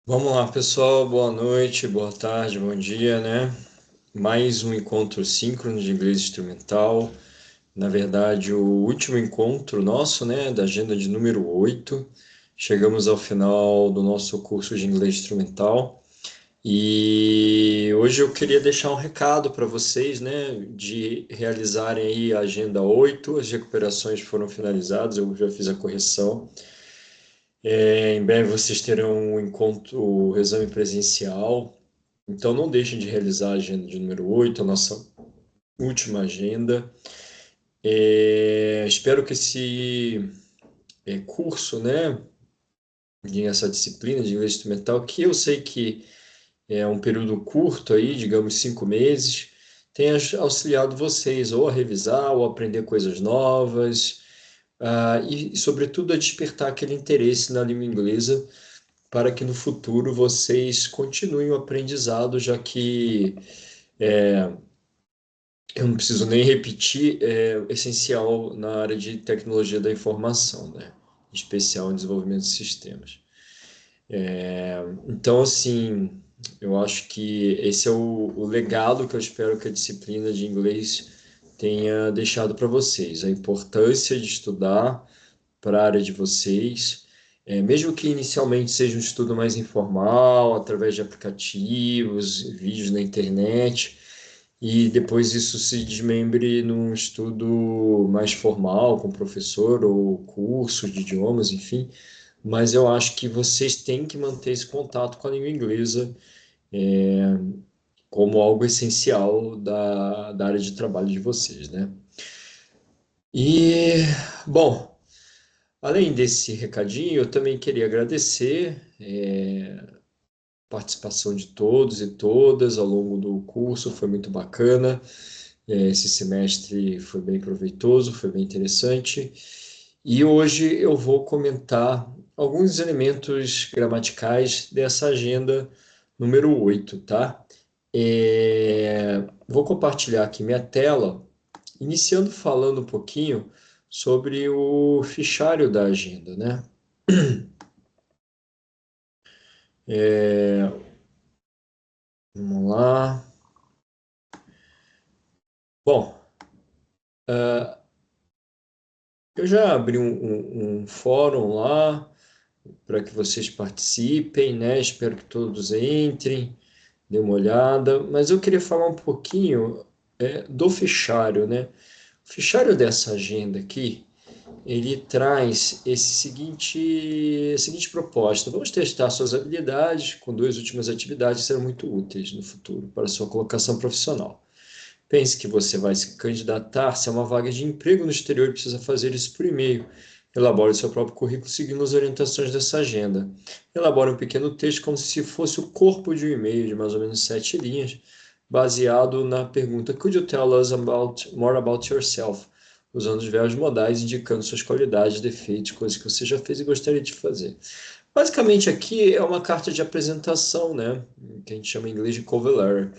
Vamos lá, pessoal. Boa noite, boa tarde, bom dia, né? Mais um encontro síncrono de inglês instrumental. Na verdade, o último encontro nosso, né, da agenda de número 8. Chegamos ao final do nosso curso de inglês instrumental. E hoje eu queria deixar um recado para vocês, né, de realizarem aí a agenda 8. As recuperações foram finalizadas, eu já fiz a correção. Em breve vocês terão um encontro, o exame presencial. Então não deixem de realizar a agenda de número 8, a nossa última agenda. Espero que esse curso, né, essa disciplina de inglês instrumental, que eu sei que é um período curto aí, digamos 5 meses, tenha auxiliado vocês ou a revisar ou a aprender coisas novas, e, sobretudo, a despertar aquele interesse na língua inglesa para que no futuro vocês continuem o aprendizado, já que eu não preciso nem repetir, é essencial na área de tecnologia da informação, né? Em especial em desenvolvimento de sistemas. Então, assim, eu acho que esse é o legado que eu espero que a disciplina de inglês tenha deixado para vocês. A importância de estudar para a área de vocês, mesmo que inicialmente seja um estudo mais informal, através de aplicativos, vídeos na internet, e depois isso se desmembre num estudo mais formal, com professor ou curso de idiomas, enfim. Mas eu acho que vocês têm que manter esse contato com a língua inglesa como algo essencial da área de trabalho de vocês, né? E, bom, além desse recadinho, eu também queria agradecer a participação de todos e todas ao longo do curso, foi muito bacana. Esse semestre foi bem proveitoso, foi bem interessante. E hoje eu vou comentar alguns elementos gramaticais dessa agenda número 8, tá? Vou compartilhar aqui minha tela, iniciando falando um pouquinho sobre o fichário da agenda, né? É, Vamos lá. Bom, eu já abri um fórum lá para que vocês participem, né? Espero que todos entrem, dê uma olhada. Mas eu queria falar um pouquinho do fichário, né? O fichário dessa agenda aqui, ele traz a seguinte proposta. Vamos testar suas habilidades com duas últimas atividades que serão muito úteis no futuro para a sua colocação profissional. Pense que você vai se candidatar-se a uma vaga de emprego no exterior e precisa fazer isso por e-mail. Elabore seu próprio currículo seguindo as orientações dessa agenda. Elabore um pequeno texto como se fosse o corpo de um e-mail de mais ou menos 7 linhas, baseado na pergunta Could you tell us more about yourself? Usando os verbos modais, indicando suas qualidades, defeitos, coisas que você já fez e gostaria de fazer. Basicamente, aqui é uma carta de apresentação, né? Que a gente chama em inglês de cover letter.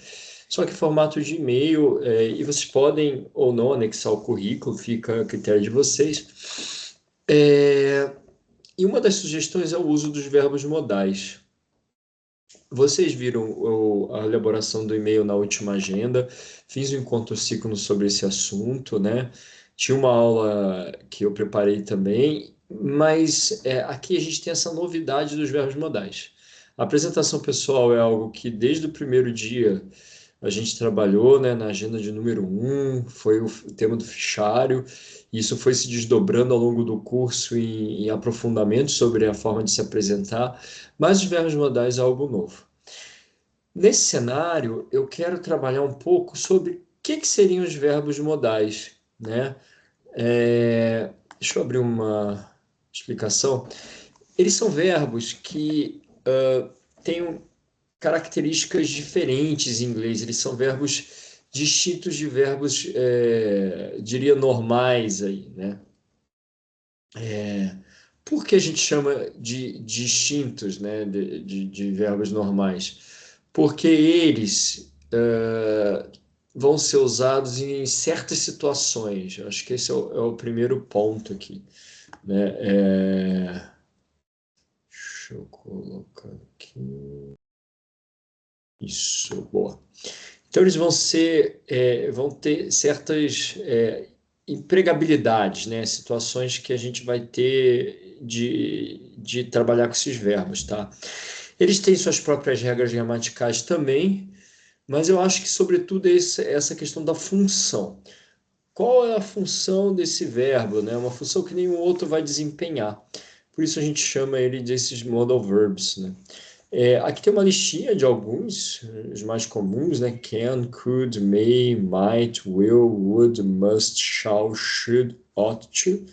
Só que formato de e-mail, e vocês podem ou não anexar o currículo, fica a critério de vocês. E uma das sugestões é o uso dos verbos modais. Vocês viram a elaboração do e-mail na última agenda, fiz um encontro síncrono sobre esse assunto, né? Tinha uma aula que eu preparei também, mas aqui a gente tem essa novidade dos verbos modais. A apresentação pessoal é algo que desde o primeiro dia a gente trabalhou, né, na agenda de número 1, foi o tema do fichário, e isso foi se desdobrando ao longo do curso em aprofundamento sobre a forma de se apresentar, mas os verbos modais é algo novo. Nesse cenário, eu quero trabalhar um pouco sobre o que seriam os verbos modais, né? Deixa eu abrir uma explicação. Eles são verbos que têm características diferentes em inglês. Eles são verbos distintos de verbos, diria, normais aí, né? Por que a gente chama de distintos, né, de verbos normais? Porque eles vão ser usados em certas situações. Eu acho que esse é o primeiro ponto aqui, né? Deixa eu colocar aqui. Isso, boa. Então, eles vão ter certas empregabilidades, né? Situações que a gente vai ter de trabalhar com esses verbos, tá? Eles têm suas próprias regras gramaticais também, mas eu acho que, sobretudo, essa questão da função. Qual é a função desse verbo, né? Uma função que nenhum outro vai desempenhar. Por isso a gente chama ele desses modal verbs, né? Aqui tem uma listinha de alguns, os mais comuns, né? Can, could, may, might, will, would, must, shall, should, ought to.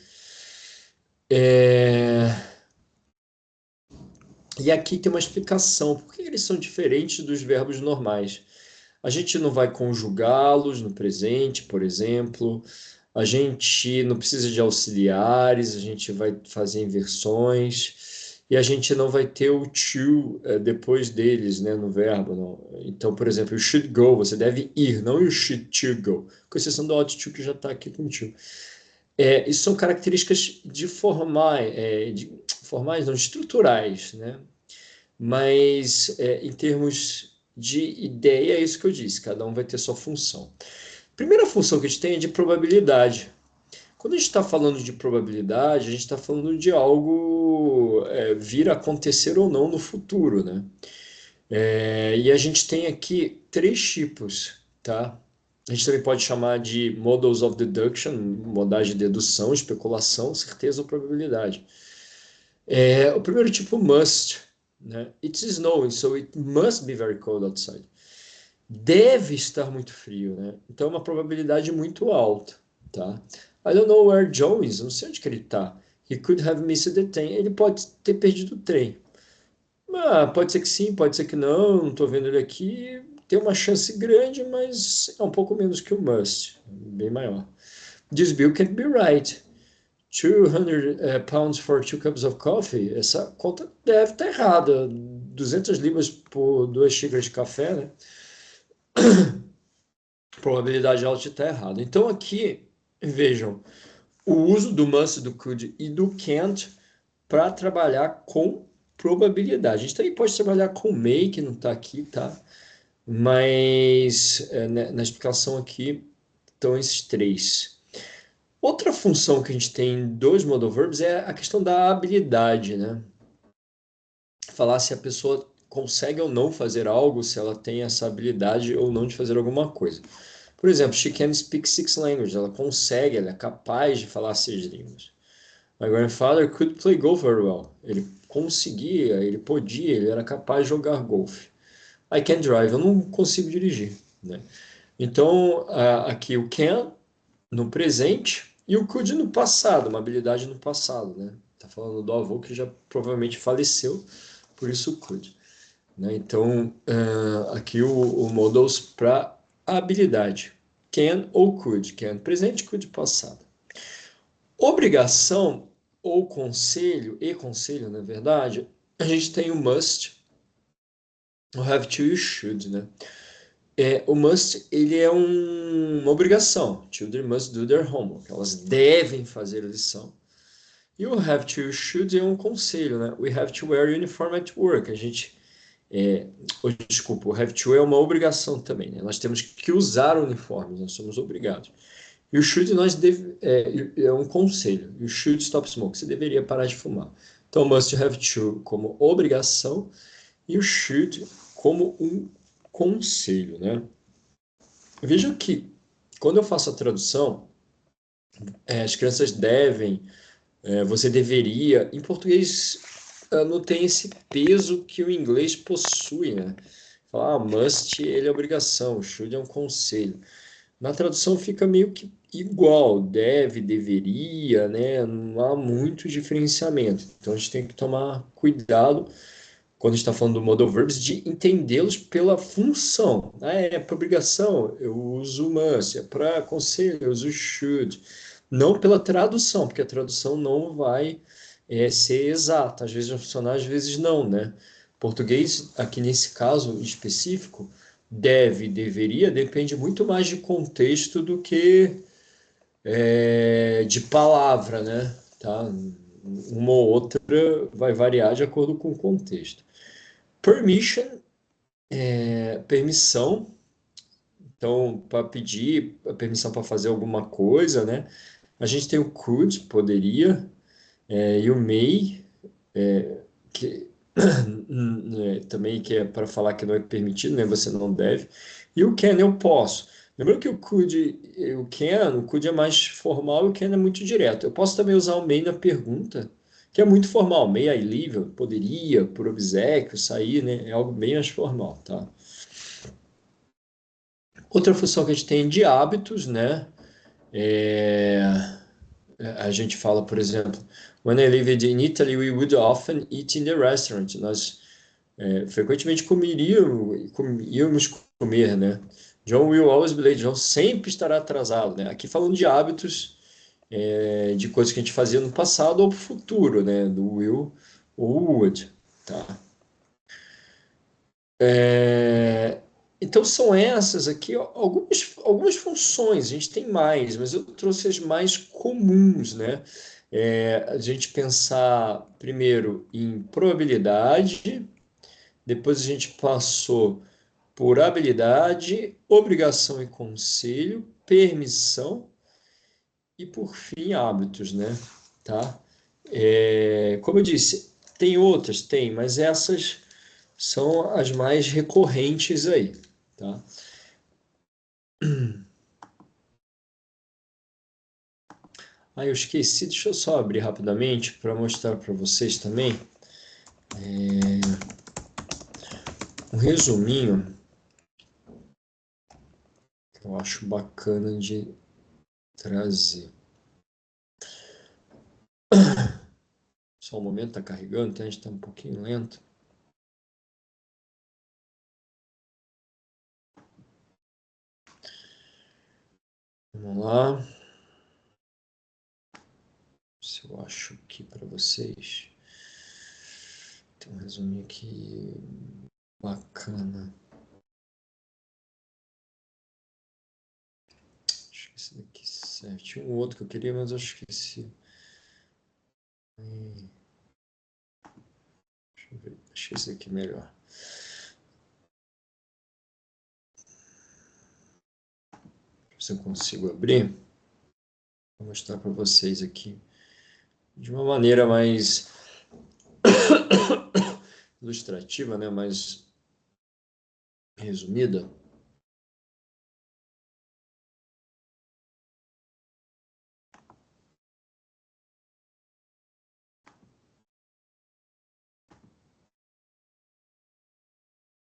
E aqui tem uma explicação. Por que eles são diferentes dos verbos normais? A gente não vai conjugá-los no presente, por exemplo. A gente não precisa de auxiliares, a gente vai fazer inversões. E a gente não vai ter o to depois deles, né, no verbo. Não. Então, por exemplo, you should go, você deve ir, não you should to go. Com exceção do ought to, que já está aqui com to. Isso são características formais, não, estruturais, né? Mas em termos de ideia, é isso que eu disse, cada um vai ter sua função. A primeira função que a gente tem é de probabilidade. Quando a gente está falando de probabilidade, a gente está falando de algo vir a acontecer ou não no futuro, né? E a gente tem aqui três tipos, tá? A gente também pode chamar de models of deduction, modais de dedução, especulação, certeza ou probabilidade. O primeiro tipo, must, né? It is snowing, so it must be very cold outside. Deve estar muito frio, né? Então é uma probabilidade muito alta, tá? I don't know where Joe is, não sei onde que ele está. He could have missed the train. Ele pode ter perdido o trem. Pode ser que sim, pode ser que não estou vendo ele aqui. Tem uma chance grande, mas é um pouco menos que o must, bem maior. This bill can't be right. 200 pounds for 2 cups of coffee. Essa conta deve estar errada. 200 libras por 2 xícaras de café, né? Probabilidade alta de estar errado. Então aqui, vejam, o uso do must, do could e do can't para trabalhar com probabilidade. A gente também pode trabalhar com may, que não está aqui, tá? Mas na explicação aqui estão esses três. Outra função que a gente tem dos modal verbs é a questão da habilidade, né? Falar se a pessoa consegue ou não fazer algo, se ela tem essa habilidade ou não de fazer alguma coisa. Por exemplo, she can speak 6 languages. Ela consegue, ela é capaz de falar 6 línguas. My grandfather could play golf very well. Ele conseguia, ele podia, ele era capaz de jogar golfe. I can drive. Eu não consigo dirigir, né? Então, aqui o can no presente e o could no passado, uma habilidade no passado, né? Tá falando do avô que já provavelmente faleceu, por isso o could, né? Então, aqui o modals para habilidade. Can ou could. Can presente, could passado. Obrigação ou conselho, e conselho, na verdade, a gente tem o must, o have to e o should, né? O must, ele é uma obrigação. Children must do their homework. Elas devem fazer a lição. E o have to e o should é um conselho, né? We have to wear uniform at work. A gente... desculpa, o have to é uma obrigação também, né? Nós temos que usar o uniforme, nós somos obrigados. E o should é um conselho. You should stop smoking. Você deveria parar de fumar. Então, must have to como obrigação e o should como um conselho, né? Veja que quando eu faço a tradução, as crianças devem, você deveria. Em português, não tem esse peso que o inglês possui, né? Falar, must, ele é obrigação, should é um conselho. Na tradução fica meio que igual, deve, deveria, né? Não há muito diferenciamento. Então a gente tem que tomar cuidado quando a gente está falando do modal verbs de entendê-los pela função. Para obrigação, eu uso must, para conselho, eu uso should. Não pela tradução, porque a tradução não vai ser exata. Às vezes vai funcionar, às vezes não, né? Português, aqui nesse caso específico, deve, deveria, depende muito mais de contexto do que de palavra, né? Tá? uma ou outra vai variar de acordo com o contexto. Permission é permissão. Então, para pedir a permissão para fazer alguma coisa, né? A gente tem o could, poderia, e o may, que também que é para falar que não é permitido, né? Você não deve. E o can eu posso. Lembrando que o could e o could é mais formal e o can é muito direto. Eu posso também usar o may na pergunta, que é muito formal. May I leave? Eu poderia, por obséquio, sair, né? É algo bem mais formal, tá? Outra função que a gente tem de hábitos, né? É, a gente fala, por exemplo, when I lived in Italy, we would often eat in the restaurant. Nós frequentemente íamos comer, né? John will always be late. John sempre estará atrasado, né? Aqui falando de hábitos, de coisas que a gente fazia no passado ou futuro, né? Do will ou would, tá? Então são essas aqui algumas funções, a gente tem mais, mas eu trouxe as mais comuns, né? A gente pensar primeiro em probabilidade, depois a gente passou por habilidade, obrigação e conselho, permissão e por fim hábitos, né? Tá? Como eu disse, tem outras, tem, mas essas são as mais recorrentes aí, tá? Ah, eu esqueci, deixa eu só abrir rapidamente para mostrar para vocês também um resuminho que eu acho bacana de trazer. Só um momento, tá carregando, então a gente tá um pouquinho lento. Vamos lá. Se eu acho aqui para vocês. Tem um resuminho aqui bacana. Acho que esse daqui serve. Tinha um outro que eu queria, mas eu esqueci. Deixa eu ver. Acho que esse daqui é melhor. Se eu consigo abrir, vou mostrar para vocês aqui de uma maneira mais ilustrativa, né? Mais resumida.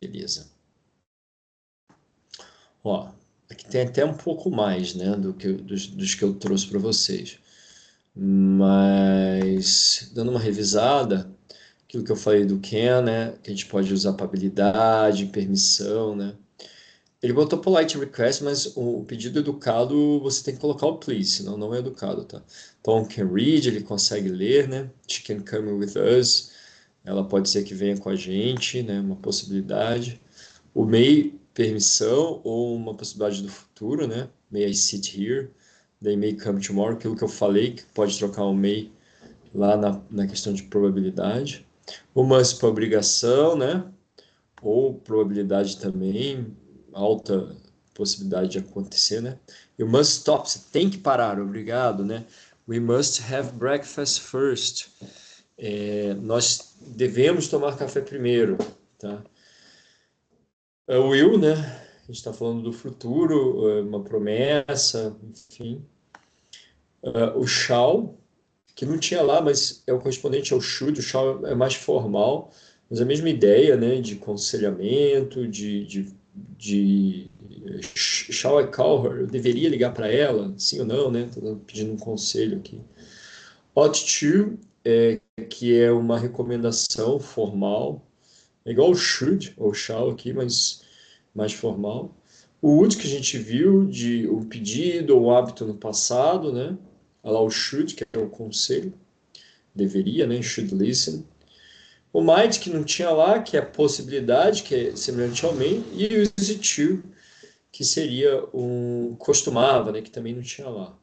Beleza. Ó, aqui tem até um pouco mais, né, dos que eu trouxe para vocês. Mas, dando uma revisada, aquilo que eu falei do Ken, né, que a gente pode usar para habilidade, permissão, né. Ele botou polite request, mas o pedido educado você tem que colocar o please, senão não é educado, tá? Tom can read, ele consegue ler, né? She can come with us, ela pode ser que venha com a gente, né? Uma possibilidade. O may, permissão, ou uma possibilidade do futuro, né? May I sit here? They may come tomorrow, aquilo que eu falei, que pode trocar o may lá na questão de probabilidade. O must para obrigação, né? Ou probabilidade também, alta possibilidade de acontecer, né? You must stop, você tem que parar, obrigado, né? We must have breakfast first. Nós devemos tomar café primeiro, tá? O will, né? A gente está falando do futuro, uma promessa, enfim. O shall, que não tinha lá, mas é o correspondente ao should, o shall é mais formal, mas a mesma ideia, né, de aconselhamento, de shall I call her? Eu deveria ligar para ela, sim ou não, né? Tô pedindo um conselho aqui. Ought to, que é uma recomendação formal, é igual o should ou shall aqui, mas mais formal. O would que a gente viu de o pedido ou o hábito no passado, né? Olha lá o should, que é o conselho, deveria, né? Should listen. O might, que não tinha lá, que é a possibilidade, que é semelhante ao may, e o use to, que seria um costumava, né? Que também não tinha lá.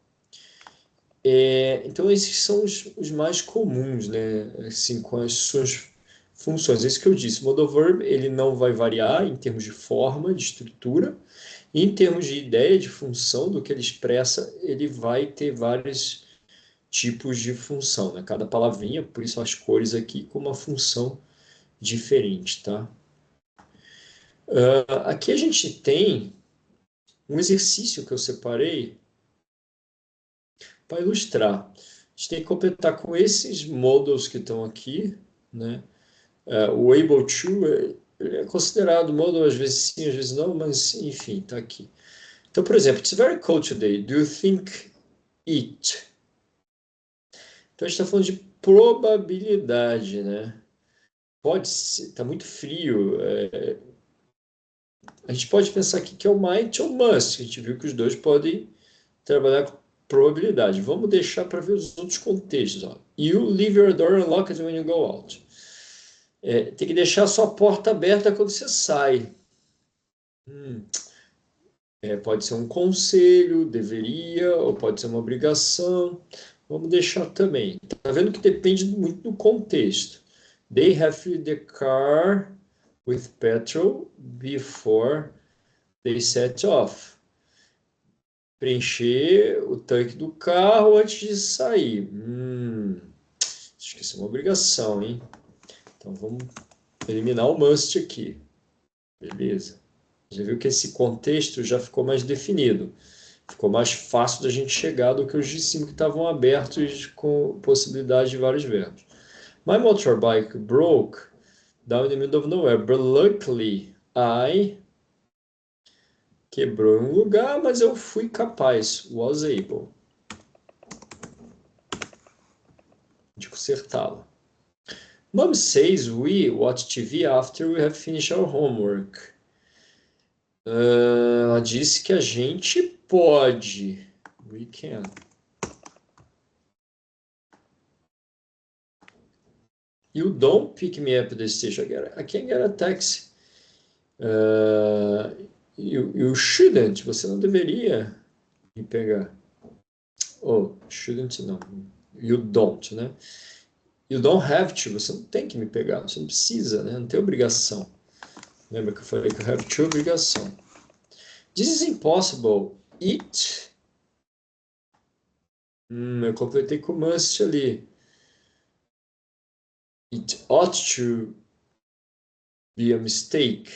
Então, esses são os mais comuns, né? Assim, com as suas funções. É isso que eu disse. O modal verb, ele não vai variar em termos de forma, de estrutura. E em termos de ideia, de função, do que ele expressa, ele vai ter vários tipos de função, né? Cada palavrinha, por isso as cores aqui, com uma função diferente, tá? Aqui a gente tem um exercício que eu separei para ilustrar. A gente tem que completar com esses modals que estão aqui, né? O able to ele é considerado modal, às vezes sim, às vezes não, mas enfim, está aqui. Então, por exemplo, it's very cold today. Do you think it? Então, a gente está falando de probabilidade, né? Pode ser, está muito frio. A gente pode pensar aqui que é o might ou must. A gente viu que os dois podem trabalhar com probabilidade. Vamos deixar para ver os outros contextos. Ó. You leave your door unlocked when you go out. Tem que deixar a sua porta aberta quando você sai. Pode ser um conselho, deveria, ou pode ser uma obrigação. Vamos deixar também. Tá vendo que depende muito do contexto. They have filled the car with petrol before they set off. Preencher o tanque do carro antes de sair. Acho que isso é uma obrigação, hein? Então vamos eliminar o must aqui. Beleza. Já viu que esse contexto já ficou mais definido. Ficou mais fácil da gente chegar do que os de cima que estavam abertos com possibilidade de vários verbos. My motorbike broke down in the middle of nowhere, but luckily I quebrou em um lugar, mas eu fui capaz, was able, de consertá-la. Mom says we watch TV after we have finished our homework. Ela disse que a gente pode. We can. You don't pick me up at the station. I can't get a taxi. You shouldn't. Você não deveria me pegar. Oh, shouldn't não. You don't, né? You don't have to. Você não tem que me pegar. Você não precisa, né? Não tem obrigação. Lembra que eu falei que eu have to é obrigação. This is impossible. It. Eu completei com must ali. It ought to be a mistake.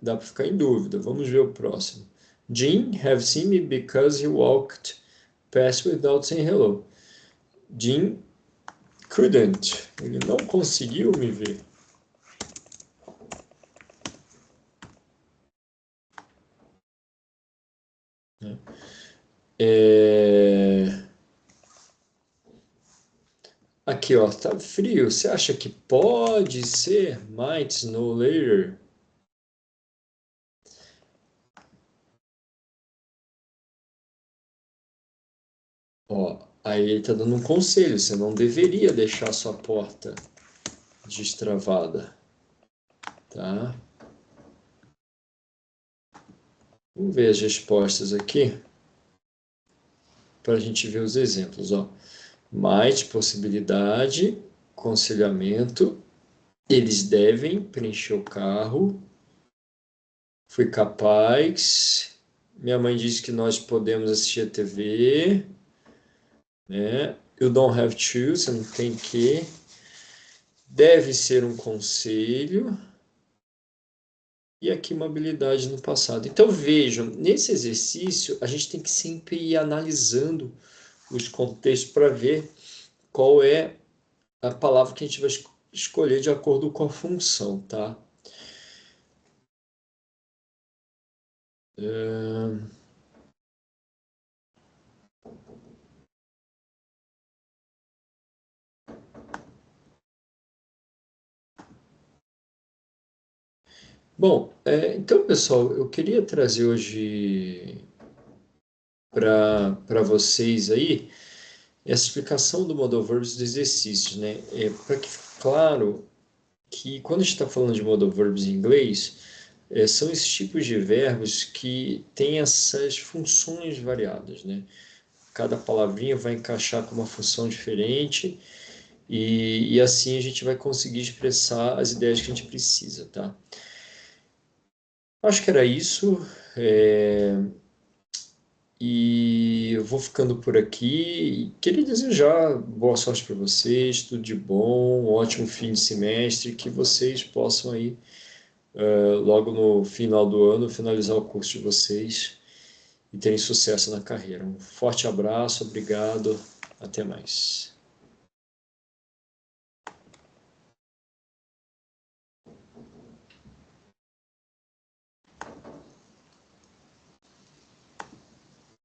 Dá para ficar em dúvida. Vamos ver o próximo. Jim have seen me because he walked past without saying hello. Jim couldn't. Ele não conseguiu me ver. Aqui, ó, tá frio. Você acha que pode ser might snow later? Ó, aí ele tá dando um conselho. Você não deveria deixar sua porta destravada, tá? Vamos ver as respostas aqui para a gente ver os exemplos, ó. Might, possibilidade, aconselhamento, eles devem preencher o carro, fui capaz, minha mãe disse que nós podemos assistir a TV, né? You don't have to, você não tem que, deve ser um conselho, e aqui uma habilidade no passado. Então vejam, nesse exercício a gente tem que sempre ir analisando os contextos para ver qual é a palavra que a gente vai escolher de acordo com a função, tá? Bom, então, pessoal, eu queria trazer hoje para vocês aí essa explicação do modal verbs dos exercícios, né? Para que fique claro que quando a gente está falando de modal verbs em inglês, são esses tipos de verbos que têm essas funções variadas, né? Cada palavrinha vai encaixar com uma função diferente e assim a gente vai conseguir expressar as ideias que a gente precisa, tá? Acho que era isso. é, E eu vou ficando por aqui e queria desejar boa sorte para vocês, tudo de bom, um ótimo fim de semestre, que vocês possam aí, logo no final do ano, finalizar o curso de vocês e terem sucesso na carreira. Um forte abraço, obrigado, até mais.